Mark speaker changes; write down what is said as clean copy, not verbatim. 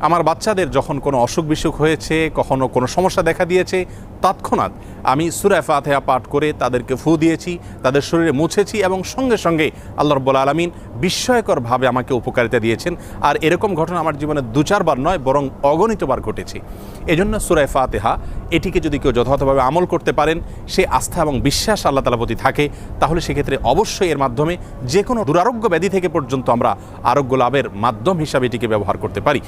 Speaker 1: আমার বাচ্চাদের যখন কোনো অসুখ বিসুখ হয়েছে, কখনো কোনো সমস্যা দেখা দিয়েছে, তৎক্ষণাৎ আমি সূরা ফাতিহা পাঠ করে তাদেরকে ফু দিয়েছি, তাদের শরীরে মুছেছি এবং সঙ্গে সঙ্গে আল্লাহ রাব্বুল আলামিন বিস্ময়করভাবে আমাকে উপকারিতা দিয়েছেন। আর এরকম ঘটনা আমার জীবনে 2-4 বার নয়, বরং অগণিতবার ঘটেছে। এজন্য সূরা ফাতিহা এটিকে যদি কেউ যথাযথভাবে আমল করতে পারেন, সে আস্থা এবং বিশ্বাস আল্লাহ তাআলার প্রতি থাকে, তাহলে সেক্ষেত্রে অবশ্যই এর মাধ্যমে যে কোনো দুরারোগ্য ব্যাধি থেকে পর্যন্ত আমরা আরোগ্য লাভের মাধ্যম হিসাবে এটিকে ব্যবহার করতে পারি।